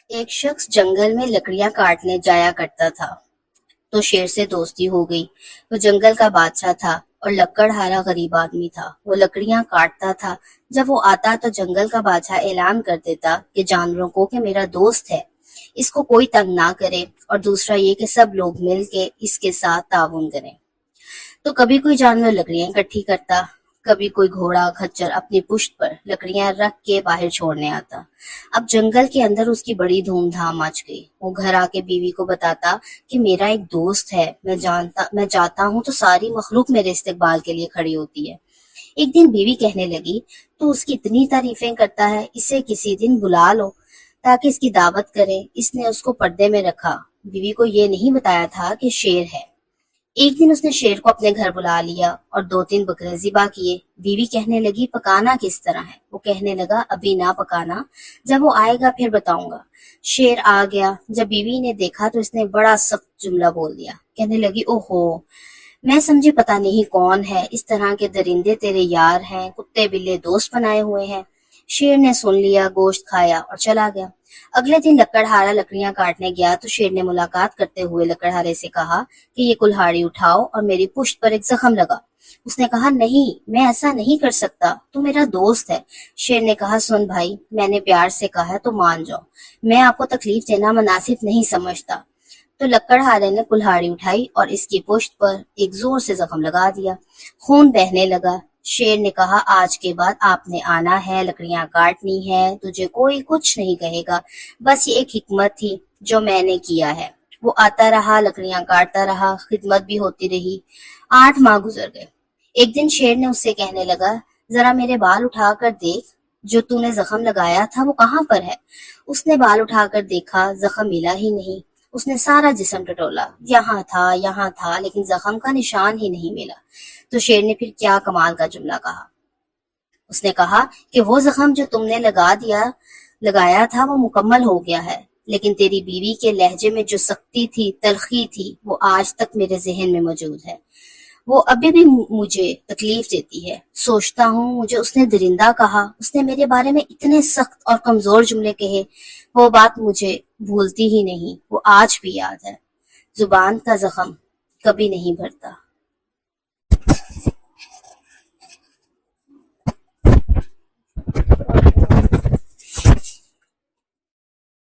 ایک شخص جنگل میں لکڑیاں کاٹنے جایا کرتا تھا تو شیر سے دوستی ہو گئی۔ وہ جنگل کا بادشاہ تھا اور لکڑہارا غریب آدمی تھا۔ وہ لکڑیاں کاٹتا تھا۔ جب وہ آتا تو جنگل کا بادشاہ اعلان کر دیتا کہ جانوروں کو کہ میرا دوست ہے، اس کو کوئی تنگ نہ کرے، اور دوسرا یہ کہ سب لوگ مل کے اس کے ساتھ تعاون کریں۔ تو کبھی کوئی جانور لکڑیاں اکٹھی کرتا، کبھی کوئی گھوڑا کھچر اپنی پشت پر لکڑیاں رکھ کے باہر چھوڑنے آتا۔ اب جنگل کے اندر اس کی بڑی دھوم دھام مچ گئی۔ وہ گھر آ کے بیوی کو بتاتا کہ میرا ایک دوست ہے، میں جاتا ہوں تو ساری مخلوق میرے استقبال کے لیے کھڑی ہوتی ہے۔ ایک دن بیوی کہنے لگی، تو اس کی اتنی تعریفیں کرتا ہے، اسے کسی دن بلا لو تاکہ اس کی دعوت کرے۔ اس نے اس کو پردے میں رکھا۔ بیوی کو یہ نہیں بتایا تھا کہ شیر ہے۔ ایک دن اس نے شیر کو اپنے گھر بلا لیا اور 2-3 بکرے ذبح کیے۔ بیوی کہنے لگی، پکانا کس طرح ہے؟ وہ کہنے لگا، ابھی نہ پکانا، جب وہ آئے گا پھر بتاؤں گا۔ شیر آ گیا۔ جب بیوی نے دیکھا تو اس نے بڑا سخت جملہ بول دیا۔ کہنے لگی، اوہو، میں سمجھی پتہ نہیں کون ہے، اس طرح کے درندے تیرے یار ہیں، کتے بلے دوست بنائے ہوئے ہیں۔ شیر نے سن لیا، گوشت کھایا اور چلا گیا۔ اگلے دن لکڑہارا لکڑیاں کاٹنے گیا تو شیر نے ملاقات کرتے ہوئے لکڑہارے سے کہا کہ یہ کلہاڑی اٹھاؤ اور میری پشت پر ایک زخم لگا۔ اس نے کہا، نہیں، میں ایسا نہیں کر سکتا، تو میرا دوست ہے۔ شیر نے کہا، سن بھائی، میں نے پیار سے کہا ہے تو مان جاؤ، میں آپ کو تکلیف دینا مناسب نہیں سمجھتا۔ تو لکڑہارے نے کلہاڑی اٹھائی اور اس کی پشت پر ایک زور سے زخم لگا دیا۔ خون بہنے لگا۔ شیر نے کہا، آج کے بعد آپ نے آنا ہے، لکڑیاں کاٹنی ہے، تجھے کوئی کچھ نہیں کہے گا، بس یہ ایک حکمت تھی جو میں نے کیا ہے۔ وہ آتا رہا، لکڑیاں کاٹتا رہا، خدمت بھی ہوتی رہی۔ 8 ماہ گزر گئے۔ ایک دن شیر نے اس سے کہنے لگا، ذرا میرے بال اٹھا کر دیکھ، جو تو نے زخم لگایا تھا وہ کہاں پر ہے؟ اس نے بال اٹھا کر دیکھا، زخم ملا ہی نہیں۔ اس نے سارا جسم ٹٹولا، یہاں تھا لیکن زخم کا نشان ہی نہیں ملا۔ تو شیر نے پھر کیا کمال کا جملہ کہا۔ اس نے کہا کہ وہ زخم جو تم نے لگایا تھا وہ مکمل ہو گیا ہے، لیکن تیری بیوی کے لہجے میں جو سختی تھی، تلخی تھی، وہ آج تک میرے ذہن میں موجود ہے۔ وہ ابھی بھی مجھے تکلیف دیتی ہے۔ سوچتا ہوں مجھے اس نے درندہ کہا، اس نے میرے بارے میں اتنے سخت اور کمزور جملے کہے، وہ بات مجھے بھولتی ہی نہیں، وہ آج بھی یاد ہے۔ زبان کا زخم کبھی نہیں بھرتا۔